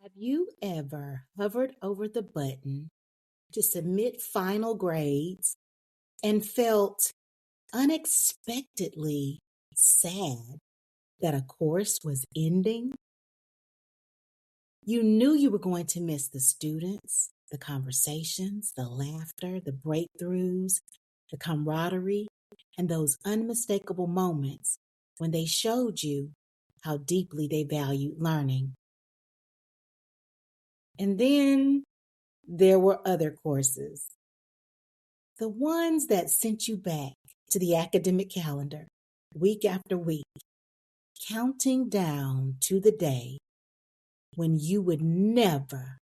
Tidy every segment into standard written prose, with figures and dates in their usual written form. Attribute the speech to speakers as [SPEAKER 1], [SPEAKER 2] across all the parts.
[SPEAKER 1] Have you ever hovered over the button to submit final grades and felt unexpectedly sad that a course was ending? You knew you were going to miss the students, the conversations, the laughter, the breakthroughs, the camaraderie, and those unmistakable moments when they showed you how deeply they valued learning. And then there were other courses, the ones that sent you back to the academic calendar week after week, counting down to the day when you would never,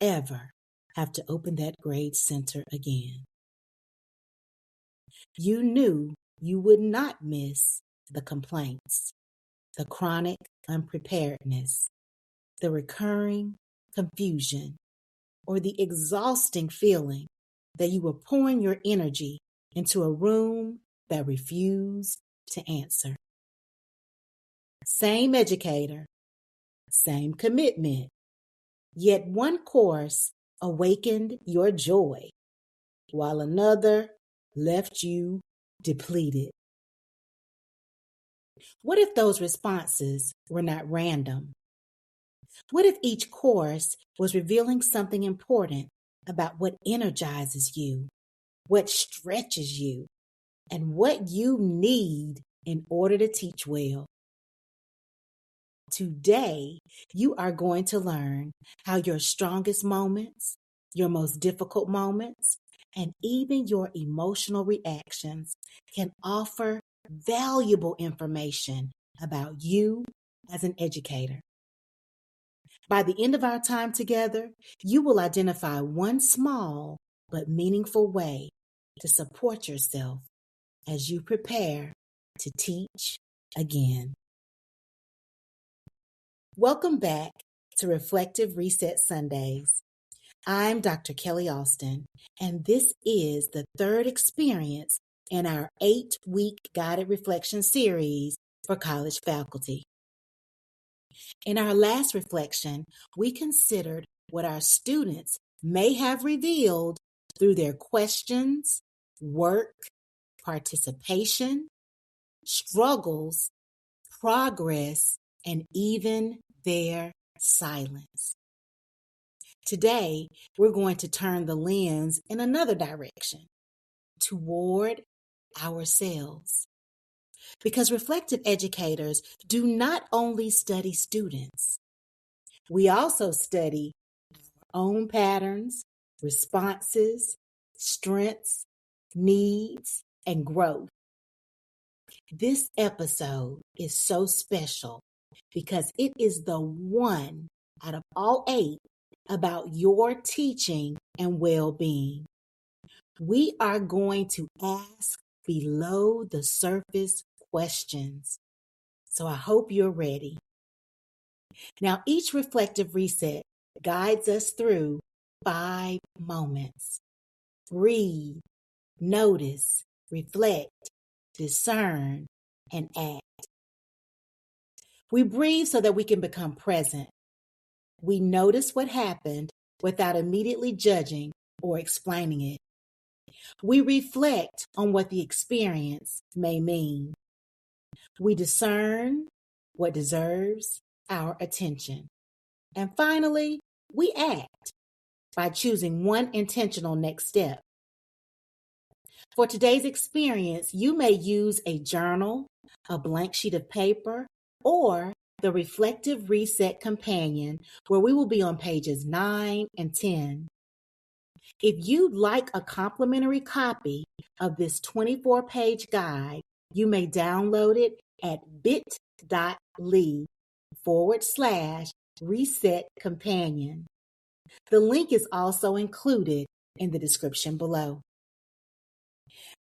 [SPEAKER 1] ever have to open that grade center again. You knew you would not miss the complaints, the chronic unpreparedness, the recurring confusion, or the exhausting feeling that you were pouring your energy into a room that refused to answer. Same educator, same commitment, yet one course awakened your joy, while another left you depleted. What if those responses were not random? What if each course was revealing something important about what energizes you, what stretches you, and what you need in order to teach well? Today, you are going to learn how your strongest moments, your most difficult moments, and even your emotional reactions can offer valuable information about you as an educator. By the end of our time together, you will identify one small but meaningful way to support yourself as you prepare to teach again. Welcome back to Reflective Reset Sundays. I'm Dr. Kellie Alston, and this is the third experience in our 8-week guided reflection series for college faculty. In our last reflection, we considered what our students may have revealed through their questions, work, participation, struggles, progress, and even their silence. Today, we're going to turn the lens in another direction, toward ourselves. Because reflective educators do not only study students, we also study our own patterns, responses, strengths, needs, and growth. This episode is so special because it is the one out of all 8 about your teaching and well-being. We are going to ask below the surface questions. So I hope you're ready. Now, each reflective reset guides us through 5 moments. Breathe, notice, reflect, discern, and act. We breathe so that we can become present. We notice what happened without immediately judging or explaining it. We reflect on what the experience may mean. We discern what deserves our attention. And finally, we act by choosing one intentional next step. For today's experience, you may use a journal, a blank sheet of paper, or the Reflective Reset Companion, where we will be on pages 9 and 10. If you'd like a complimentary copy of this 24-page guide, you may download it at bit.ly/Reset Companion. The link is also included in the description below.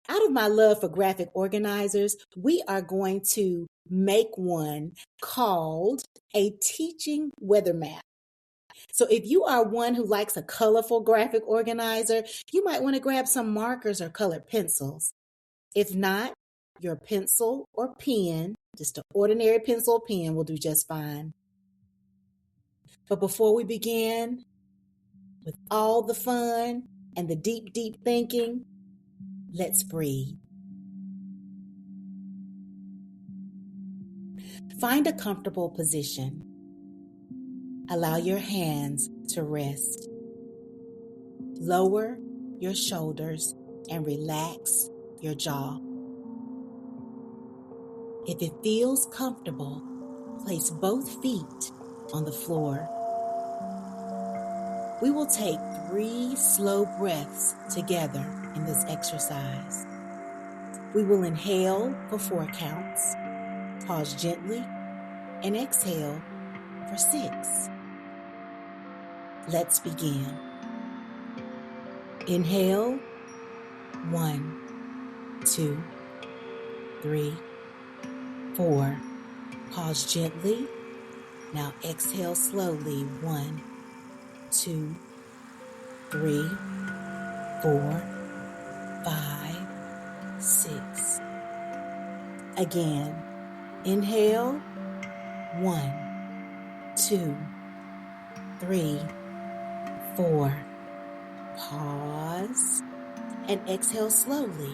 [SPEAKER 1] Out of my love for graphic organizers, we are going to make one called a teaching weather map. So if you are one who likes a colorful graphic organizer, you might want to grab some markers or colored pencils. If not, your pencil or pen, just an ordinary pencil or pen, will do just fine. But before we begin with all the fun and the deep, deep thinking, let's breathe. Find a comfortable position. Allow your hands to rest. Lower your shoulders and relax your jaw. If it feels comfortable, place both feet on the floor. We will take 3 slow breaths together in this exercise. We will inhale for 4 counts, pause gently, and exhale for 6. Let's begin. Inhale, 1, 2, 3, 4. Pause gently. Now exhale slowly. 1, 2, 3, 4, 5, 6. Again. Inhale. 1, 2, 3, 4. Pause and exhale slowly.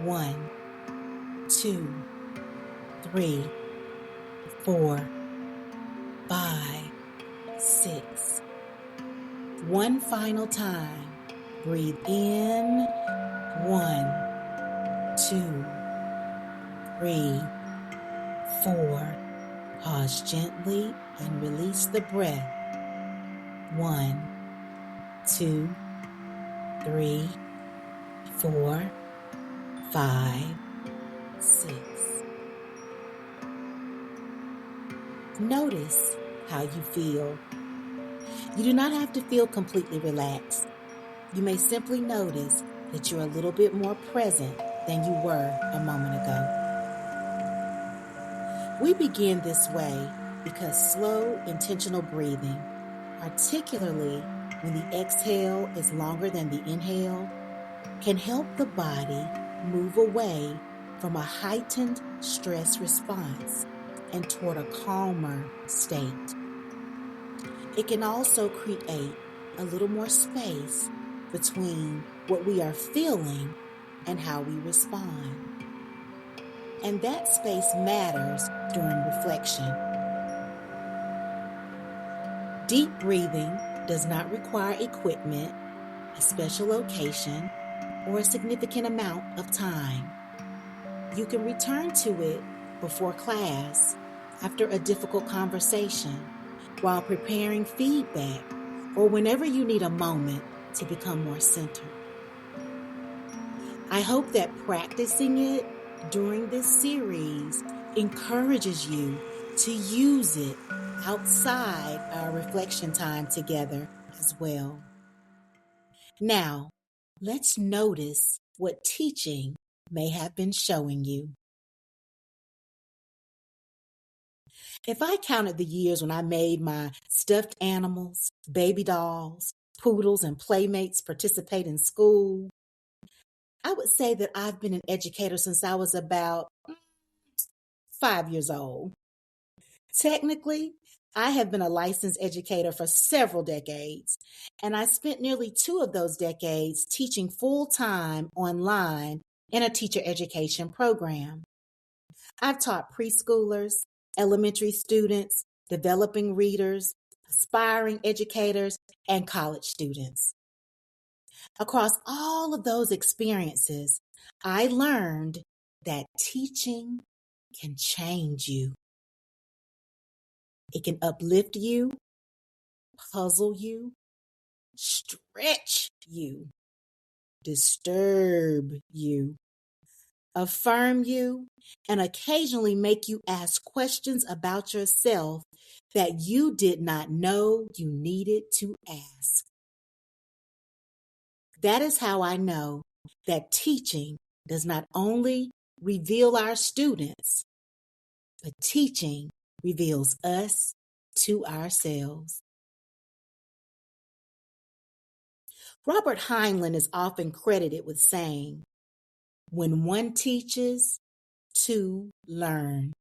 [SPEAKER 1] 1, 2, 3, 4, 5, 6. One final time. Breathe in. 1, 2, 3, 4. Pause gently and release the breath. 1, 2, 3, 4, 5, 6. Notice how you feel. You do not have to feel completely relaxed. You may simply notice that you're a little bit more present than you were a moment ago. We begin this way because slow, intentional breathing, particularly when the exhale is longer than the inhale, can help the body move away from a heightened stress response and toward a calmer state. It can also create a little more space between what we are feeling and how we respond. And that space matters during reflection. Deep breathing does not require equipment, a special location, or a significant amount of time. You can return to it before class, after a difficult conversation, while preparing feedback, or whenever you need a moment to become more centered. I hope that practicing it during this series encourages you to use it outside our reflection time together as well. Now, let's notice what teaching may have been showing you. If I counted the years when I made my stuffed animals, baby dolls, poodles, and playmates participate in school, I would say that I've been an educator since I was about 5 years old. Technically, I have been a licensed educator for several decades, and I spent nearly 2 of those decades teaching full-time online in a teacher education program. I've taught preschoolers, elementary students, developing readers, aspiring educators, and college students. Across all of those experiences, I learned that teaching can change you. It can uplift you, puzzle you, stretch you, disturb you, affirm you, and occasionally make you ask questions about yourself that you did not know you needed to ask. That is how I know that teaching does not only reveal our students, but teaching reveals us to ourselves. Robert Heinlein is often credited with saying, "When one teaches, two learn."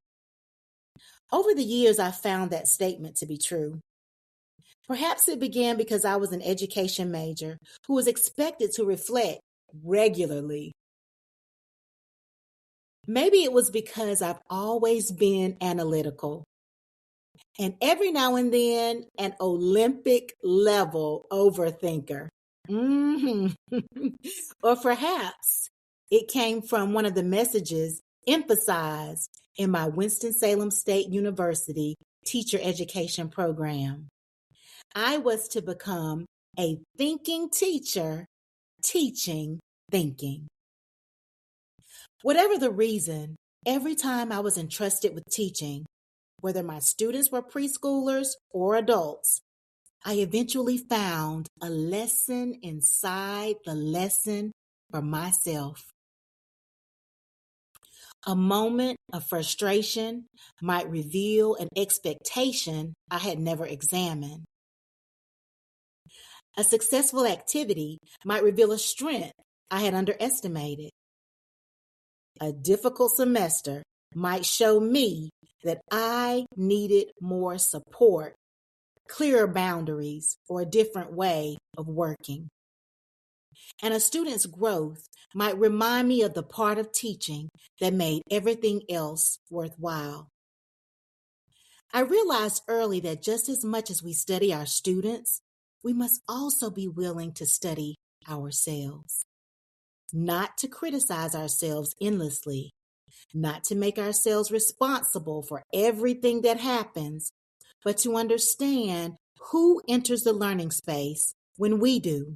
[SPEAKER 1] Over the years, I've found that statement to be true. Perhaps it began because I was an education major who was expected to reflect regularly. Maybe it was because I've always been analytical and every now and then an Olympic level overthinker. Mhm. Or perhaps it came from one of the messages emphasized in my Winston-Salem State University teacher education program. I was to become a thinking teacher, teaching thinking. Whatever the reason, every time I was entrusted with teaching, whether my students were preschoolers or adults, I eventually found a lesson inside the lesson for myself. A moment of frustration might reveal an expectation I had never examined. A successful activity might reveal a strength I had underestimated. A difficult semester might show me that I needed more support, clearer boundaries, or a different way of working. And a student's growth might remind me of the part of teaching that made everything else worthwhile. I realized early that just as much as we study our students, we must also be willing to study ourselves. Not to criticize ourselves endlessly, not to make ourselves responsible for everything that happens, but to understand who enters the learning space when we do.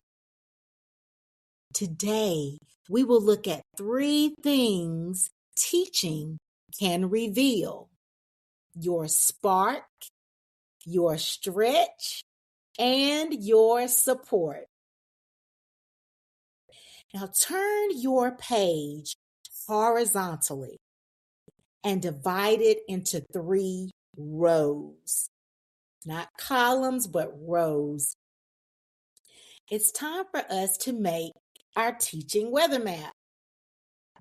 [SPEAKER 1] Today, we will look at 3 things teaching can reveal: your spark, your stretch, and your support. Now turn your page horizontally and divide it into 3 rows. Not columns, but rows. It's time for us to make our teaching weather map.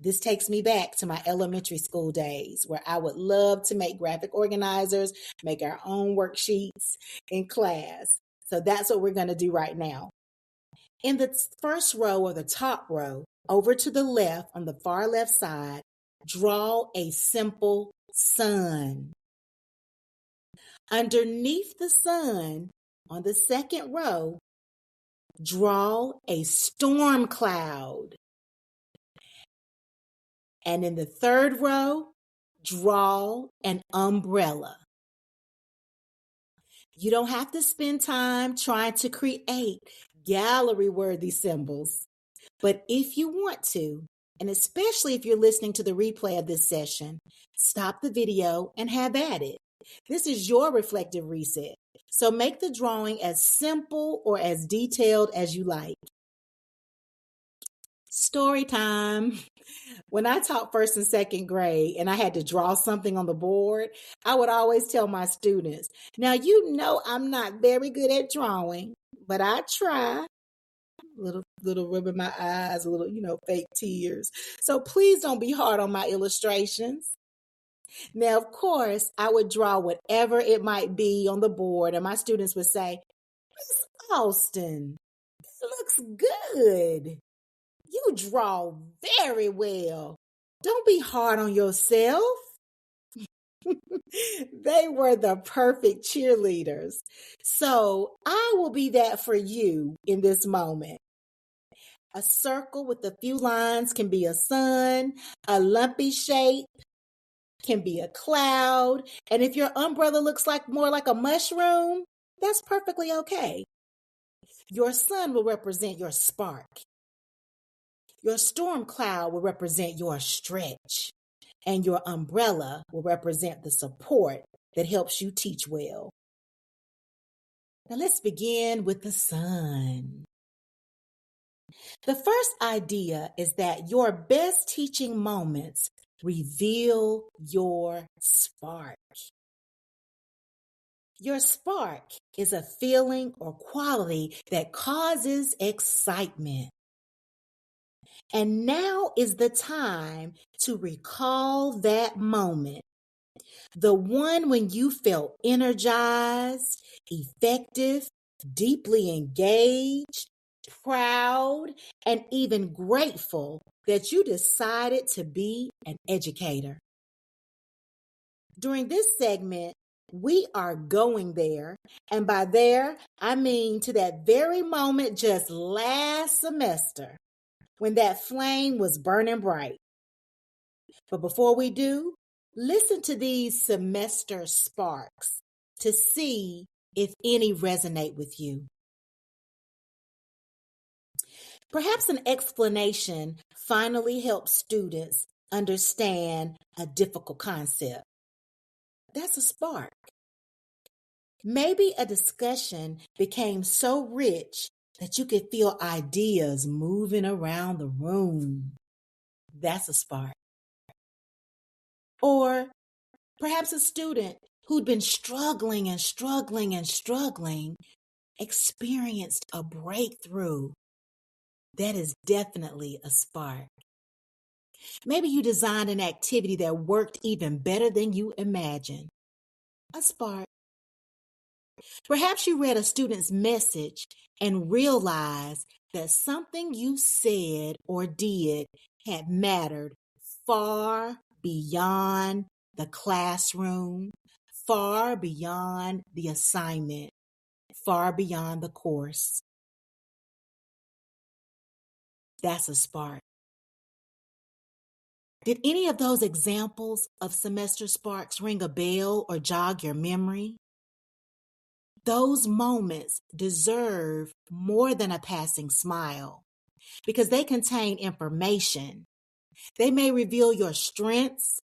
[SPEAKER 1] This takes me back to my elementary school days where I would love to make graphic organizers, make our own worksheets in class. So that's what we're going to do right now. In the first row or the top row, over to the left on the far left side, draw a simple sun. Underneath the sun, on the second row, draw a storm cloud. And in the third row, draw an umbrella. You don't have to spend time trying to create gallery-worthy symbols. But if you want to, and especially if you're listening to the replay of this session, stop the video and have at it. This is your reflective reset. So make the drawing as simple or as detailed as you like. Story time. When I taught first and second grade and I had to draw something on the board, I would always tell my students, now you know I'm not very good at drawing, but I try. Little rubbing my eyes, a little, fake tears. So please don't be hard on my illustrations. Now, of course, I would draw whatever it might be on the board, and my students would say, Miss Alston, it looks good. You draw very well. Don't be hard on yourself. They were the perfect cheerleaders. So I will be that for you in this moment. A circle with a few lines can be a sun, a lumpy shape can be a cloud, and if your umbrella looks more like a mushroom, that's perfectly okay. Your sun will represent your spark. Your storm cloud will represent your stretch, and your umbrella will represent the support that helps you teach well. Now let's begin with the sun. The first idea is that your best teaching moments reveal your spark. Your spark is a feeling or quality that causes excitement. And now is the time to recall that moment. The one when you felt energized, effective, deeply engaged, proud, and even grateful that you decided to be an educator. During this segment, we are going there, and by there, I mean to that very moment just last semester when that flame was burning bright. But before we do, listen to these semester sparks to see if any resonate with you. Perhaps an explanation finally helps students understand a difficult concept. That's a spark. Maybe a discussion became so rich that you could feel ideas moving around the room. That's a spark. Or perhaps a student who'd been struggling experienced a breakthrough. That is definitely a spark. Maybe you designed an activity that worked even better than you imagined. A spark. Perhaps you read a student's message and realized that something you said or did had mattered far beyond the classroom, far beyond the assignment, far beyond the course. That's a spark. Did any of those examples of semester sparks ring a bell or jog your memory? Those moments deserve more than a passing smile because they contain information. They may reveal your strengths,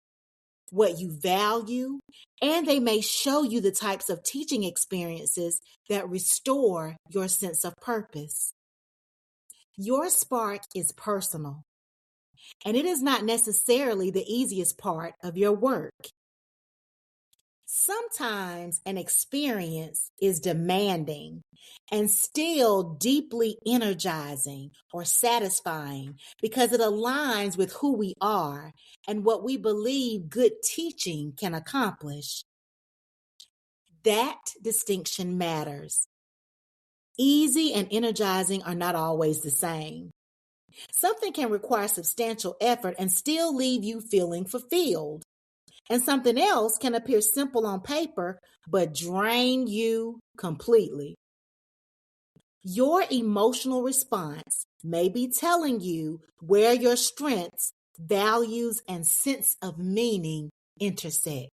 [SPEAKER 1] what you value, and they may show you the types of teaching experiences that restore your sense of purpose. Your spark is personal, and it is not necessarily the easiest part of your work. Sometimes an experience is demanding and still deeply energizing or satisfying because it aligns with who we are and what we believe good teaching can accomplish. That distinction matters. Easy and energizing are not always the same. Something can require substantial effort and still leave you feeling fulfilled. And something else can appear simple on paper, but drain you completely. Your emotional response may be telling you where your strengths, values, and sense of meaning intersect.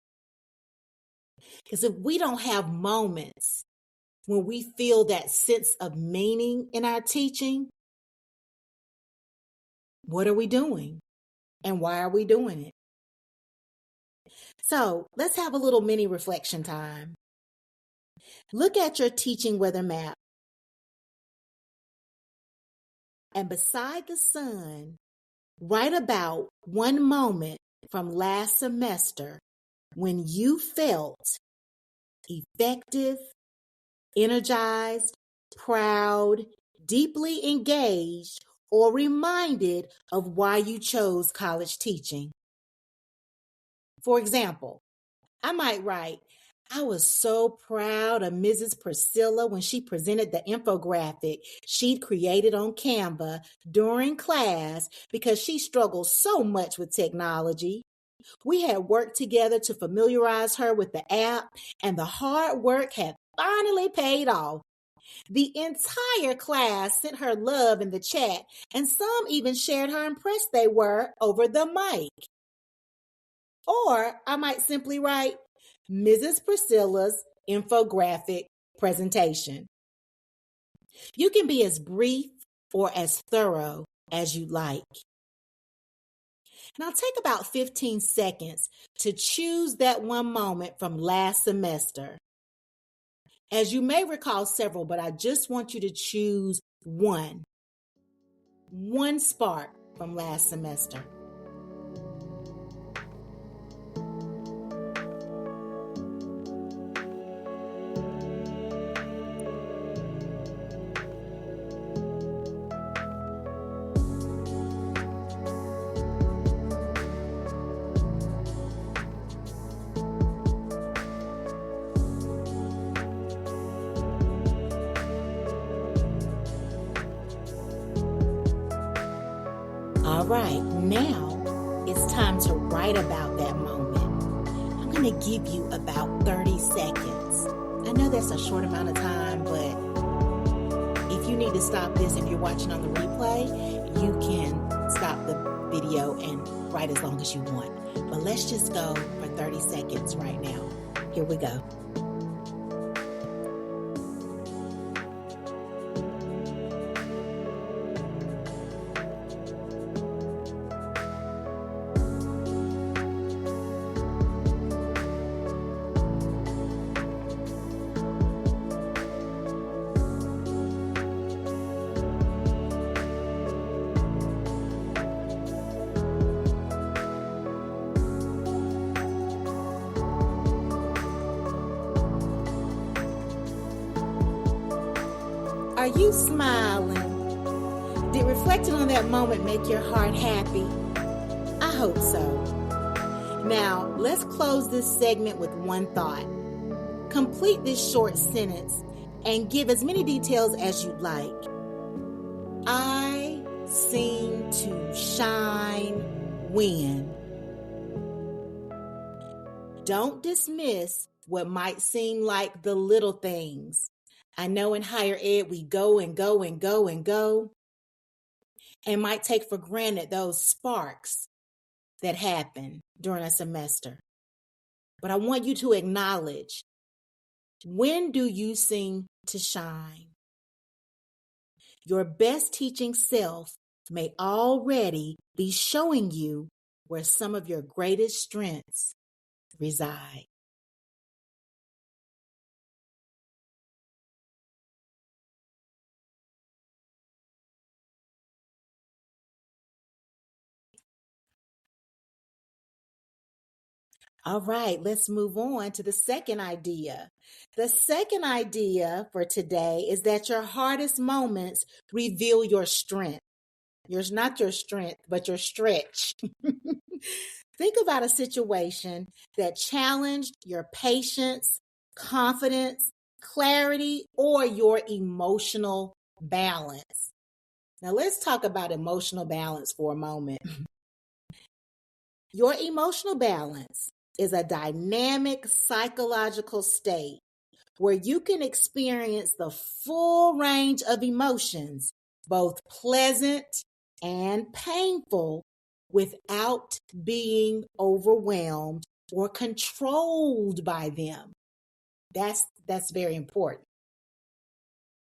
[SPEAKER 1] Because if we don't have moments when we feel that sense of meaning in our teaching, what are we doing? And why are we doing it? So let's have a little mini reflection time. Look at your teaching weather map. And beside the sun, write about one moment from last semester when you felt effective, energized, proud, deeply engaged, or reminded of why you chose college teaching. For example, I might write, I was so proud of Mrs. Priscilla when she presented the infographic she'd created on Canva during class because she struggled so much with technology. We had worked together to familiarize her with the app, and the hard work had finally paid off. The entire class sent her love in the chat, and some even shared how impressed they were over the mic. Or I might simply write, Mrs. Priscilla's infographic presentation. You can be as brief or as thorough as you like. Now take about 15 seconds to choose that one moment from last semester. As you may recall several, but I just want you to choose one spark from last semester. All right, now it's time to write about that moment. I'm going to give you about 30 seconds. I know that's a short amount of time, but if you need to stop this, if you're watching on the replay, you can stop the video and write as long as you want. But let's just go for 30 seconds right now. Here we go. Are you smiling? Did reflecting on that moment make your heart happy? I hope so. Now, let's close this segment with one thought. Complete this short sentence and give as many details as you'd like. I seem to shine when. Don't dismiss what might seem like the little things. I know in higher ed we go and go and go and go and might take for granted those sparks that happen during a semester. But I want you to acknowledge, when do you seem to shine? Your best teaching self may already be showing you where some of your greatest strengths reside. All right, let's move on to the second idea. The second idea for today is that your hardest moments reveal your strength. Not your strength, but your stretch. Think about a situation that challenged your patience, confidence, clarity, or your emotional balance. Now, let's talk about emotional balance for a moment. Your emotional balance is a dynamic psychological state where you can experience the full range of emotions, both pleasant and painful, without being overwhelmed or controlled by them. That's very important.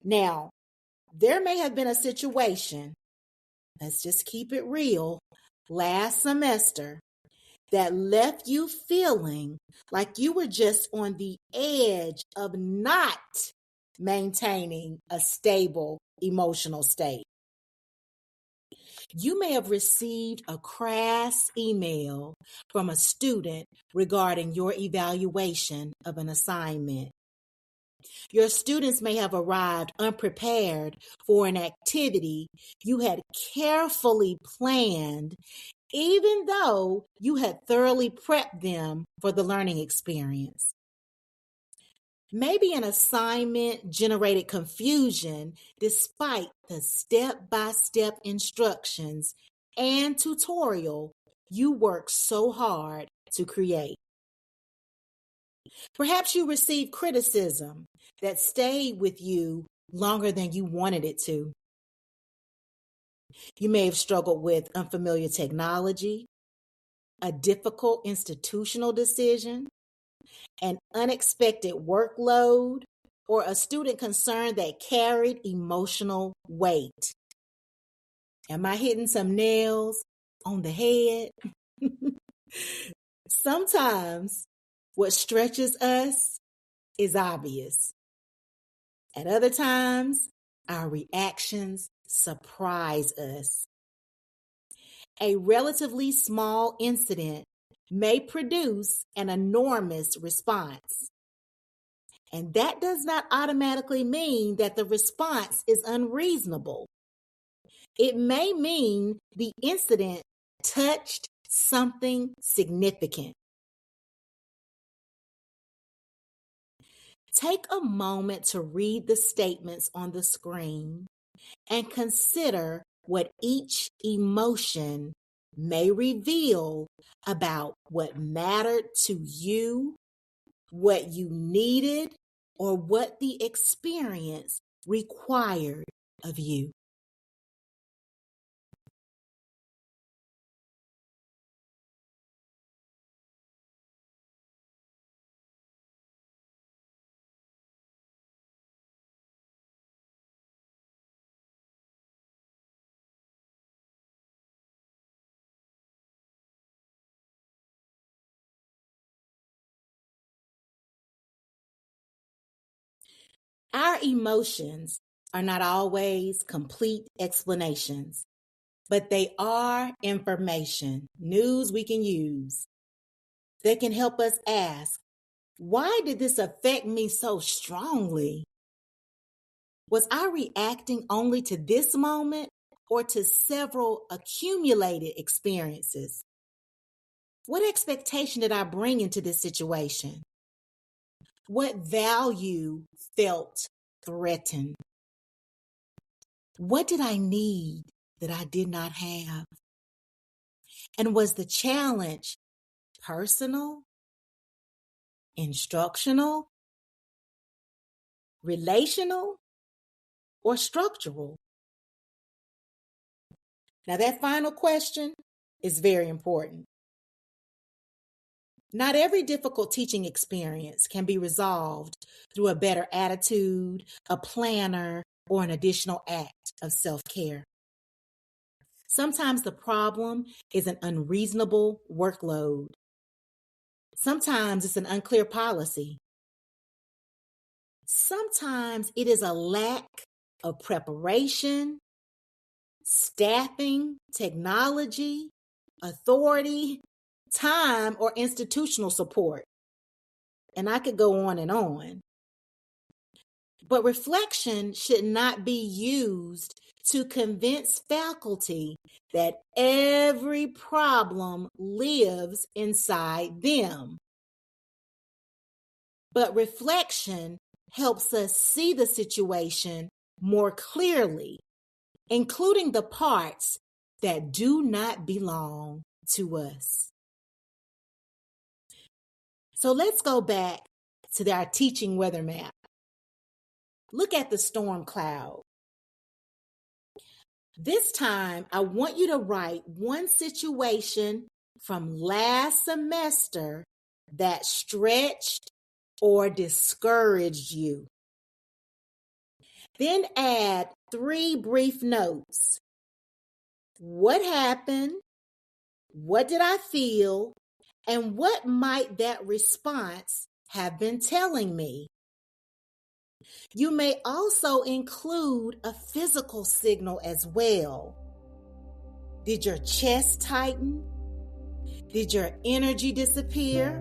[SPEAKER 1] Now, there may have been a situation, let's just keep it real, last semester that left you feeling like you were just on the edge of not maintaining a stable emotional state. You may have received a crass email from a student regarding your evaluation of an assignment. Your students may have arrived unprepared for an activity you had carefully planned, even though you had thoroughly prepped them for the learning experience. Maybe an assignment generated confusion despite the step-by-step instructions and tutorial you worked so hard to create. Perhaps you received criticism that stayed with you longer than you wanted it to. You may have struggled with unfamiliar technology, a difficult institutional decision, an unexpected workload, or a student concern that carried emotional weight. Am I hitting some nails on the head? Sometimes what stretches us is obvious. At other times, our reactions surprise us. A relatively small incident may produce an enormous response. And that does not automatically mean that the response is unreasonable. It may mean the incident touched something significant. Take a moment to read the statements on the screen and consider what each emotion may reveal about what mattered to you, what you needed, or what the experience required of you. Our emotions are not always complete explanations, but they are information, news we can use. They can help us ask, why did this affect me so strongly? Was I reacting only to this moment or to several accumulated experiences? What expectation did I bring into this situation? What value felt threatened? What did I need that I did not have? And was the challenge personal, instructional, relational, or structural? Now, that final question is very important. Not every difficult teaching experience can be resolved through a better attitude, a planner, or an additional act of self-care. Sometimes the problem is an unreasonable workload. Sometimes it's an unclear policy. Sometimes it is a lack of preparation, staffing, technology, authority, time, or institutional support. And I could go on and on. But reflection should not be used to convince faculty that every problem lives inside them. But reflection helps us see the situation more clearly, including the parts that do not belong to us. So let's go back to our teaching weather map. Look at the storm cloud. This time, I want you to write one situation from last semester that stretched or discouraged you. Then add 3 brief notes. What happened? What did I feel? And what might that response have been telling me? You may also include a physical signal as well. Did your chest tighten? Did your energy disappear?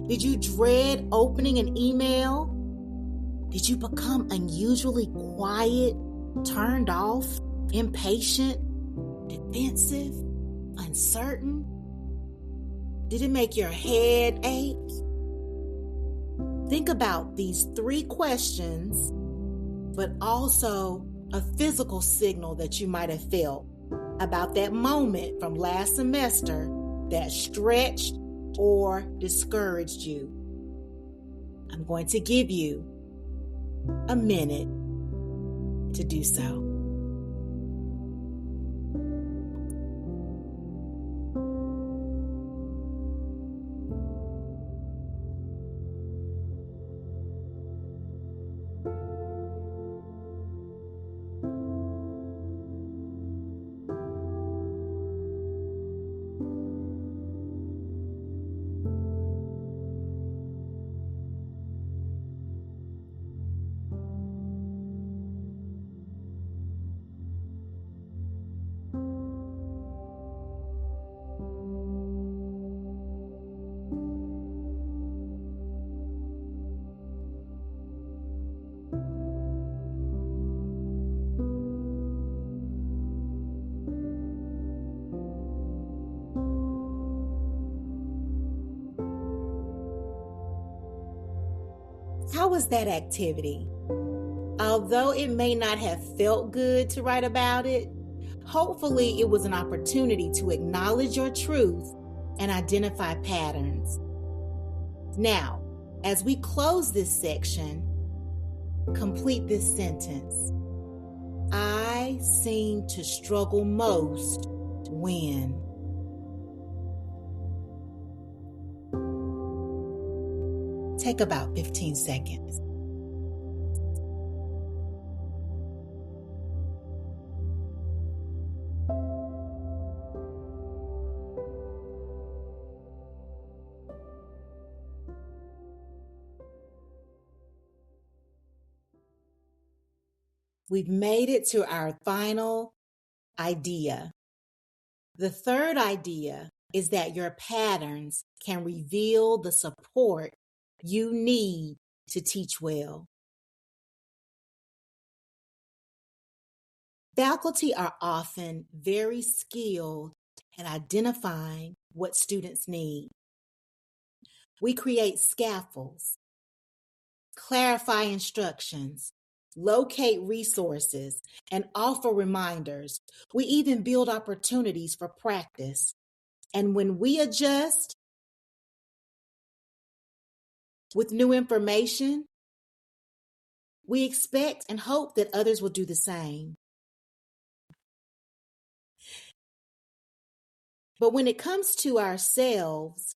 [SPEAKER 1] Did you dread opening an email? Did you become unusually quiet, turned off, impatient, defensive, uncertain? Did it make your head ache? Think about these 3 questions, but also a physical signal that you might have felt about that moment from last semester that stretched or discouraged you. I'm going to give you a minute to do so. How was that activity? Although it may not have felt good to write about it, Hopefully, it was an opportunity to acknowledge your truth and identify patterns. Now, as we close this section, complete this sentence. I seem to struggle most when. Take about 15 seconds. We've made it to our final idea. The third idea is that your patterns can reveal the support you need to teach well. Faculty are often very skilled at identifying what students need. We create scaffolds, clarify instructions, locate resources, and offer reminders. We even build opportunities for practice. And when we adjust with new information, we expect and hope that others will do the same. But when it comes to ourselves,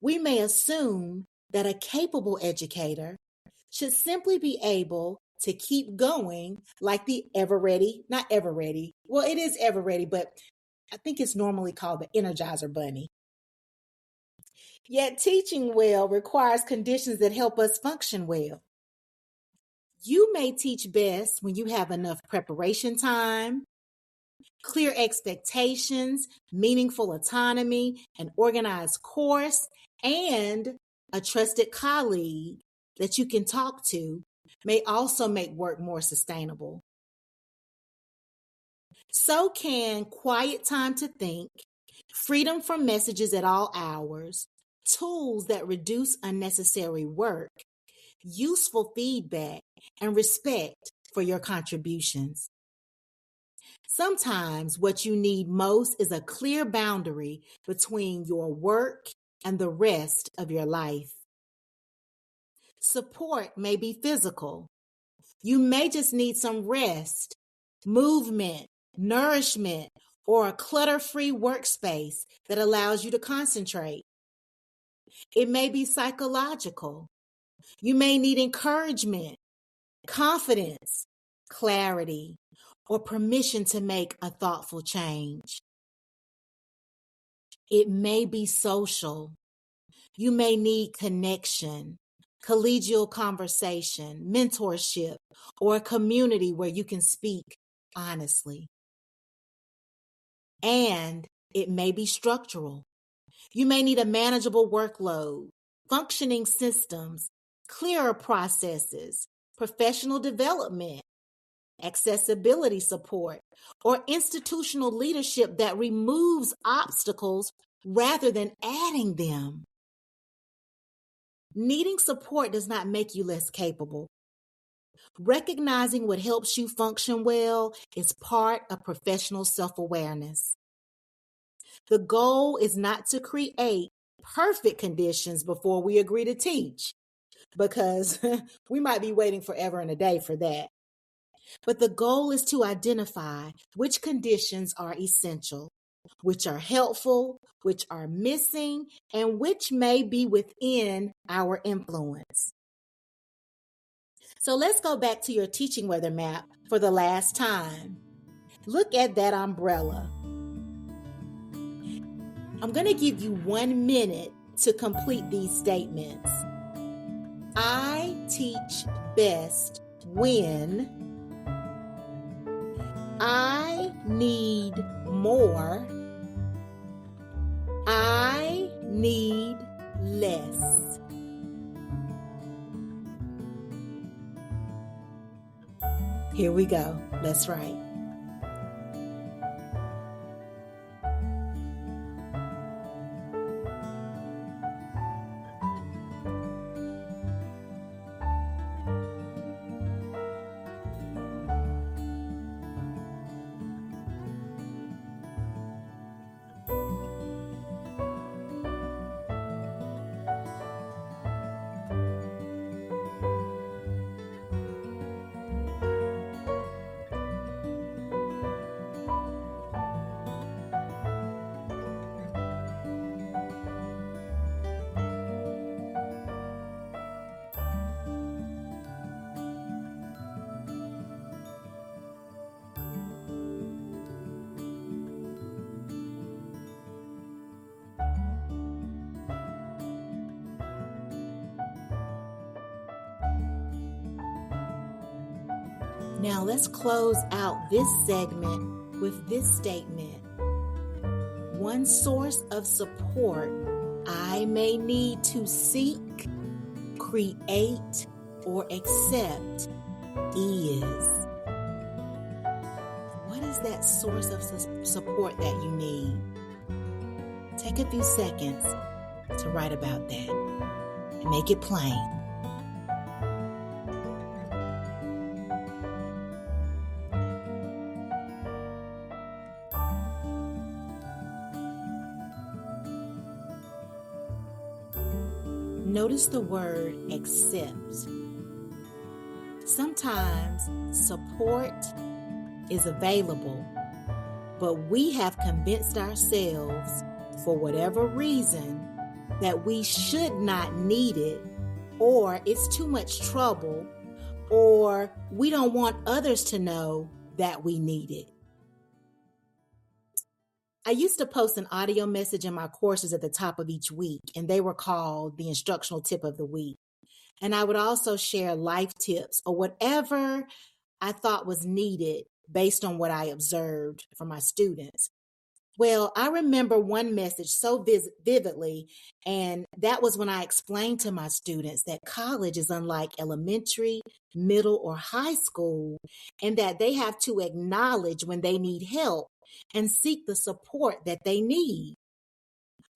[SPEAKER 1] we may assume that a capable educator should simply be able to keep going like the not ever ready. Well, it is ever ready, but I think it's normally called the Energizer Bunny. Yet teaching well requires conditions that help us function well. You may teach best when you have enough preparation time, clear expectations, meaningful autonomy, an organized course, and a trusted colleague that you can talk to may also make work more sustainable. So can quiet time to think, freedom from messages at all hours, tools that reduce unnecessary work, useful feedback, and respect for your contributions. Sometimes what you need most is a clear boundary between your work and the rest of your life. Support may be physical. You may just need some rest, movement, nourishment, or a clutter-free workspace that allows you to concentrate. It may be psychological. You may need encouragement, confidence, clarity, or permission to make a thoughtful change. It may be social. You may need connection, collegial conversation, mentorship, or a community where you can speak honestly. And it may be structural. You may need a manageable workload, functioning systems, clearer processes, professional development, accessibility support, or institutional leadership that removes obstacles rather than adding them. Needing support does not make you less capable. Recognizing what helps you function well is part of professional self-awareness. The goal is not to create perfect conditions before we agree to teach, because we might be waiting forever and a day for that. But the goal is to identify which conditions are essential, which are helpful, which are missing, and which may be within our influence. So let's go back to your teaching weather map for the last time. Look at that umbrella. I'm going to give you 1 minute to complete these statements. I teach best when I need more. I need less. Here we go. Let's write. Now let's close out this segment with this statement. One source of support I may need to seek, create, or accept is. What is that source of support that you need? Take a few seconds to write about that and make it plain. Notice the word accept. Sometimes support is available, but we have convinced ourselves, for whatever reason, that we should not need it, or it's too much trouble, or we don't want others to know that we need it. I used to post an audio message in my courses at the top of each week, and they were called the instructional tip of the week. And I would also share life tips or whatever I thought was needed based on what I observed from my students. Well, I remember one message so vividly, and that was when I explained to my students that college is unlike elementary, middle, or high school, and that they have to acknowledge when they need help and seek the support that they need.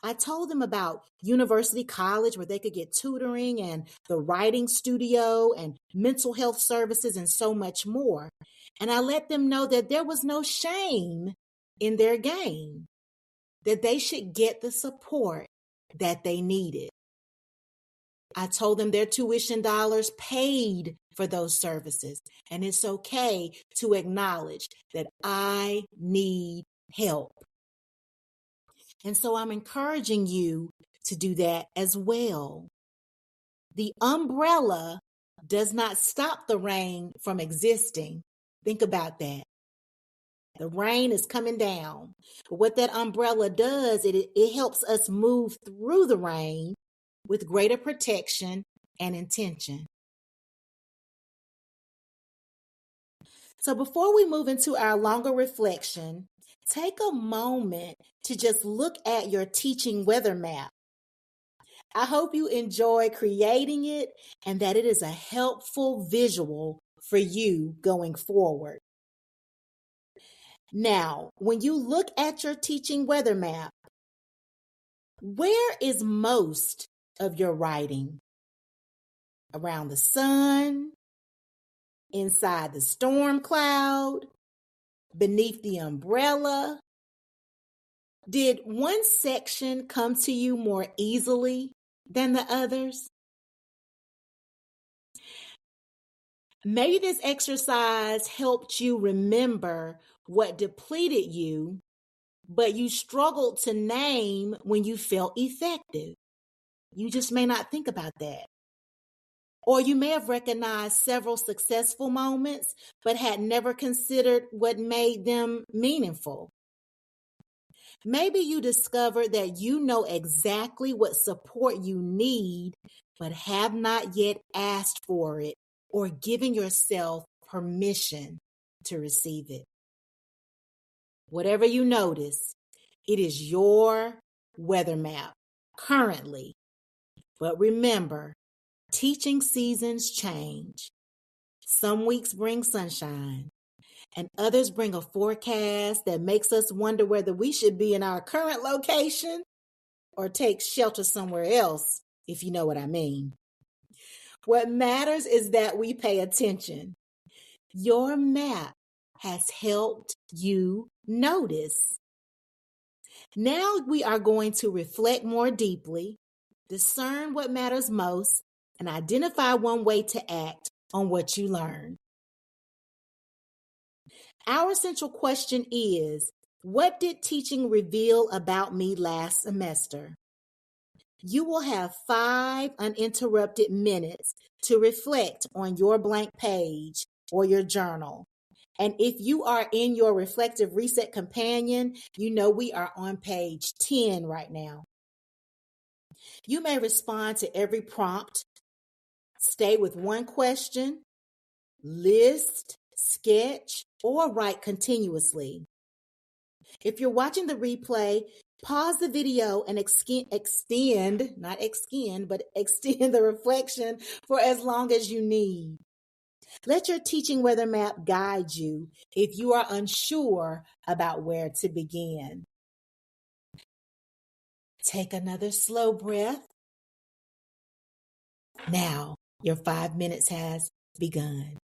[SPEAKER 1] I told them about University College where they could get tutoring and the writing studio and mental health services and so much more. And I let them know that there was no shame in their game, that they should get the support that they needed. I told them their tuition dollars paid for those services, and it's okay to acknowledge that I need help. And so I'm encouraging you to do that as well. The umbrella does not stop the rain from existing. Think about that. The rain is coming down. But what that umbrella does, it helps us move through the rain with greater protection and intention. So before we move into our longer reflection, take a moment to just look at your teaching weather map. I hope you enjoy creating it and that it is a helpful visual for you going forward. Now, when you look at your teaching weather map, where is most of your writing? Around the sun, inside the storm cloud, beneath the umbrella? Did one section come to you more easily than the others? Maybe this exercise helped you remember what depleted you, but you struggled to name when you felt effective. You just may not think about that. Or you may have recognized several successful moments, but had never considered what made them meaningful. Maybe you discovered that you know exactly what support you need, but have not yet asked for it or given yourself permission to receive it. Whatever you notice, it is your weather map currently. But remember, teaching seasons change. Some weeks bring sunshine, and others bring a forecast that makes us wonder whether we should be in our current location or take shelter somewhere else, if you know what I mean. What matters is that we pay attention. Your map has helped you notice. Now we are going to reflect more deeply, discern what matters most, and identify one way to act on what you learned. Our central question is, what did teaching reveal about me last semester? You will have 5 uninterrupted minutes to reflect on your blank page or your journal. And if you are in your Reflective Reset Companion, you know we are on page 10 right now. You may respond to every prompt, stay with one question, list sketch, or write continuously. If you're watching the replay, pause the video and extend, not extend, but extend the reflection for as long as you need. Let your teaching weather map guide you if you are unsure about where to begin. Take another slow breath. Now, your 5 minutes has begun.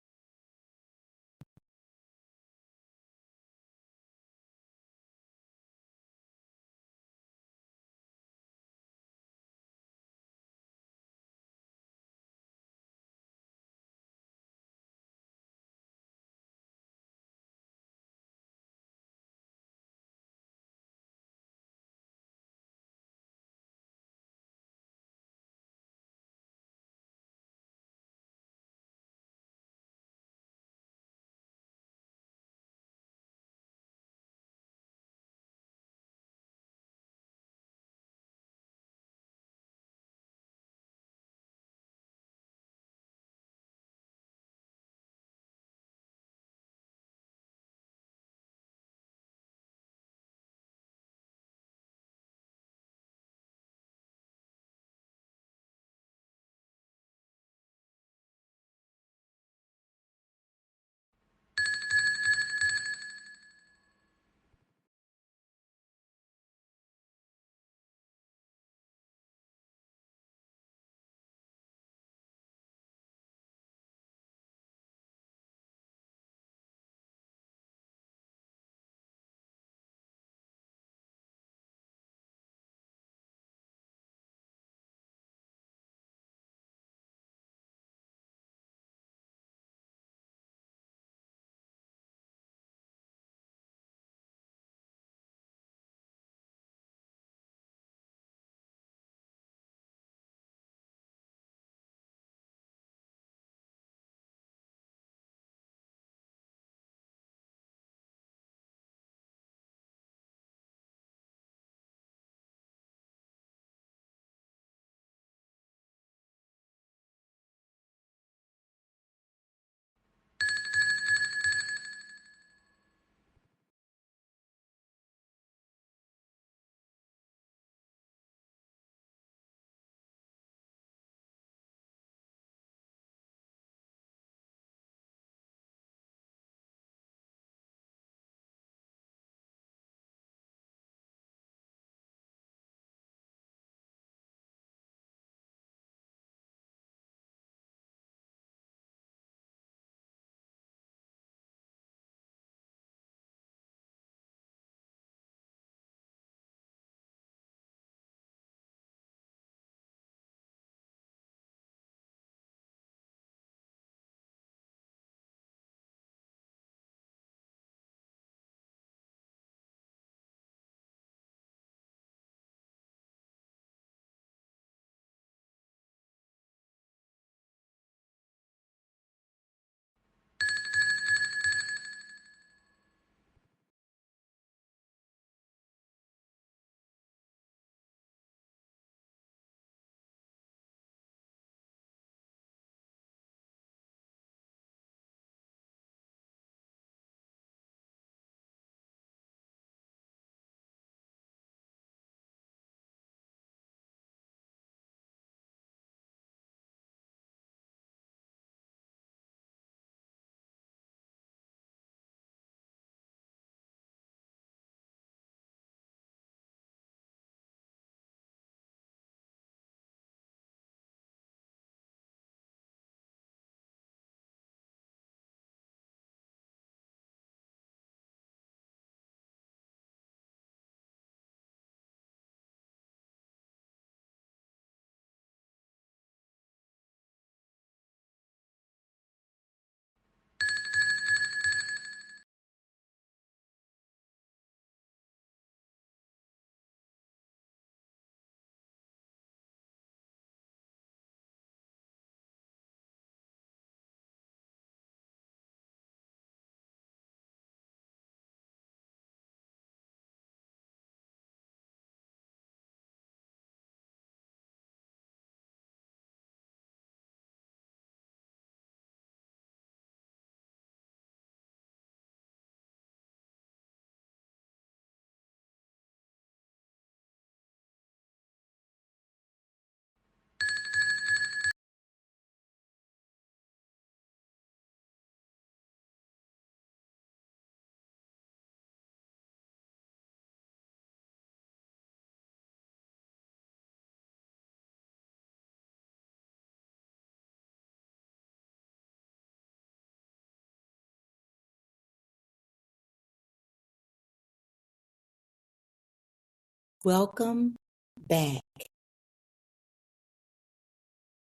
[SPEAKER 1] Welcome back.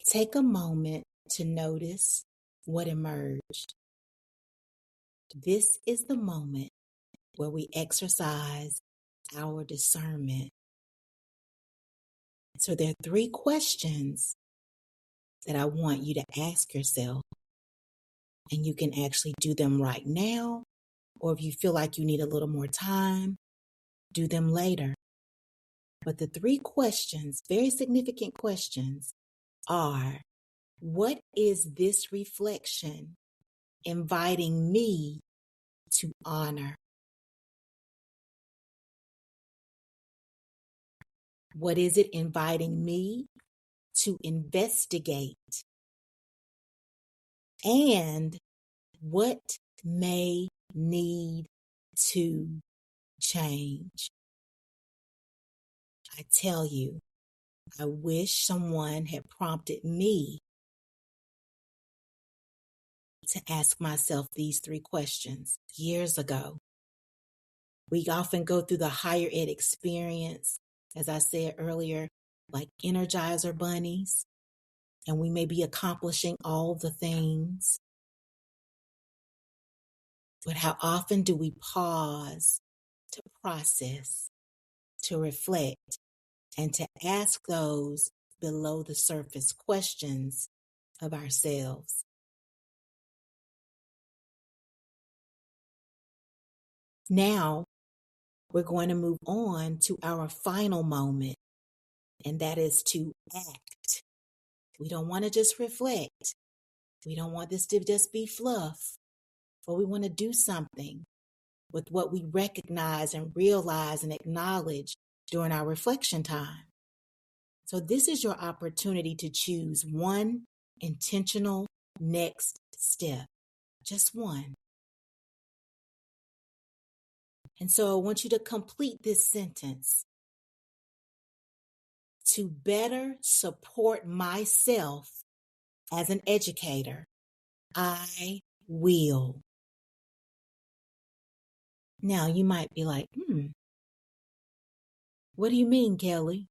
[SPEAKER 1] Take a moment to notice what emerged. This is the moment where we exercise our discernment. So there are 3 questions that I want you to ask yourself, and you can actually do them right now, or if you feel like you need a little more time, do them later. But the 3 questions, very significant questions, are: what is this reflection inviting me to honor? What is it inviting me to investigate? And what may need to change? I tell you, I wish someone had prompted me to ask myself these 3 questions years ago. We often go through the higher ed experience, as I said earlier, like Energizer bunnies, and we may be accomplishing all the things. But how often do we pause to process, to reflect, and to ask those below the surface questions of ourselves? Now, we're going to move on to our final moment, and that is to act. We don't want to just reflect. We don't want this to just be fluff, but we want to do something with what we recognize and realize and acknowledge during our reflection time. So this is your opportunity to choose one intentional next step, just one. And so I want you to complete this sentence: to better support myself as an educator, I will. Now you might be like, what do you mean, Kellie?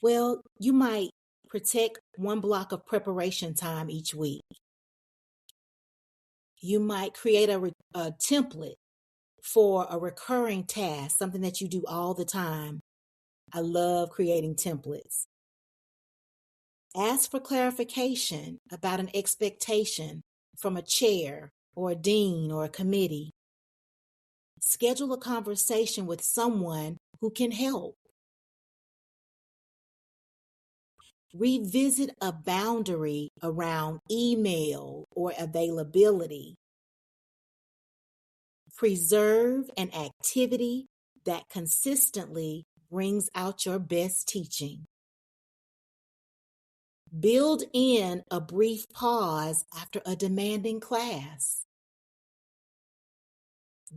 [SPEAKER 1] Well, you might protect one block of preparation time each week. You might create a template for a recurring task, something that you do all the time. I love creating templates. Ask for clarification about an expectation from a chair or a dean or a committee. Schedule a conversation with someone who can help. Revisit a boundary around email or availability. Preserve an activity that consistently brings out your best teaching. Build in a brief pause after a demanding class.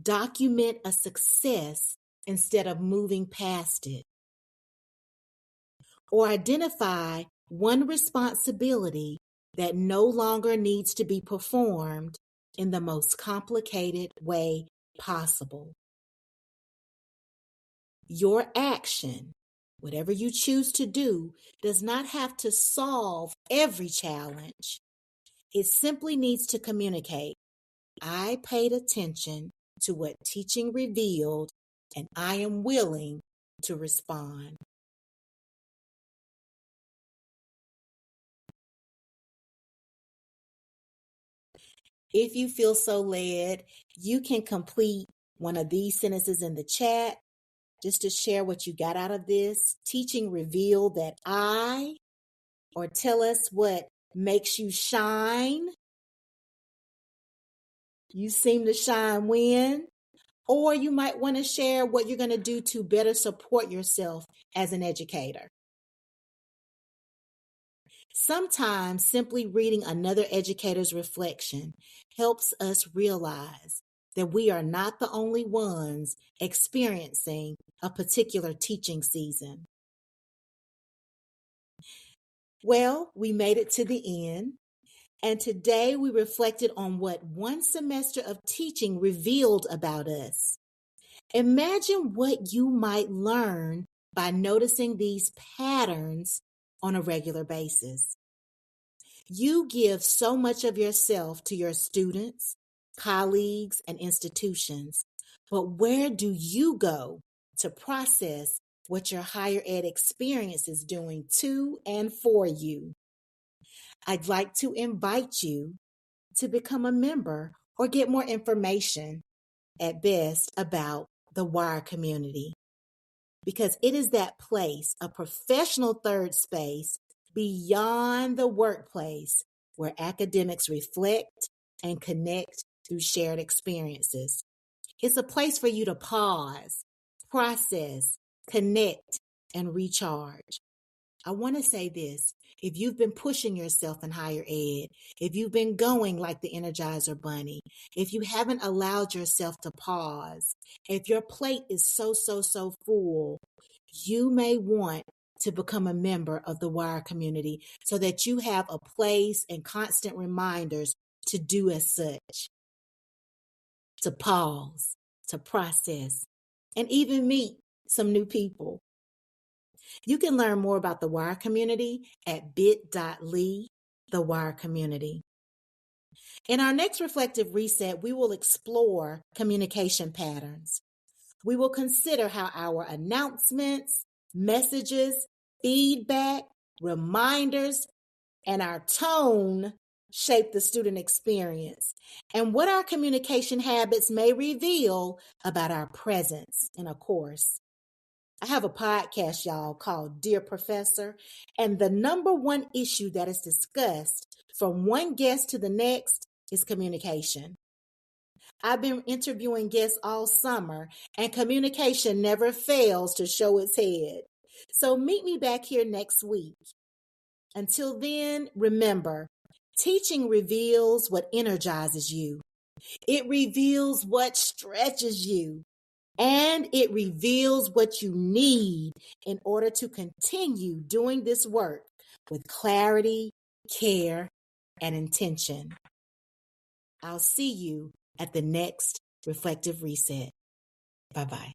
[SPEAKER 1] Document a success instead of moving past it. Or identify one responsibility that no longer needs to be performed in the most complicated way possible. Your action, whatever you choose to do, does not have to solve every challenge. It simply needs to communicate: I paid attention to what teaching revealed, and I am willing to respond. If you feel so led, you can complete one of these sentences in the chat just to share what you got out of this. Teaching revealed that or tell us what makes you shine. You seem to shine when. Or you might want to share what you're going to do to better support yourself as an educator. Sometimes simply reading another educator's reflection helps us realize that we are not the only ones experiencing a particular teaching season. Well, we made it to the end, and today we reflected on what one semester of teaching revealed about us. Imagine what you might learn by noticing these patterns on a regular basis. You give so much of yourself to your students, colleagues, and institutions, but where do you go to process what your higher ed experience is doing to and for you? I'd like to invite you to become a member or get more information at best about the WIRE community, because it is that place, a professional third space beyond the workplace where academics reflect and connect through shared experiences. It's a place for you to pause, process, connect, and recharge. I want to say this. If you've been pushing yourself in higher ed, if you've been going like the Energizer Bunny, if you haven't allowed yourself to pause, if your plate is so full, you may want to become a member of the WIRE community so that you have a place and constant reminders to do as such, to pause, to process, and even meet some new people. You can learn more about the WIRE community at bit.ly, the WIRE community. In our next reflective reset, we will explore communication patterns. We will consider how our announcements, messages, feedback, reminders, and our tone shape the student experience, and what our communication habits may reveal about our presence in a course. I have a podcast, y'all, called Dear Professor, and the number one issue that is discussed from one guest to the next is communication. I've been interviewing guests all summer, and communication never fails to show its head. So meet me back here next week. Until then, remember, teaching reveals what energizes you. It reveals what stretches you. And it reveals what you need in order to continue doing this work with clarity, care, and intention. I'll see you at the next reflective reset. Bye-bye.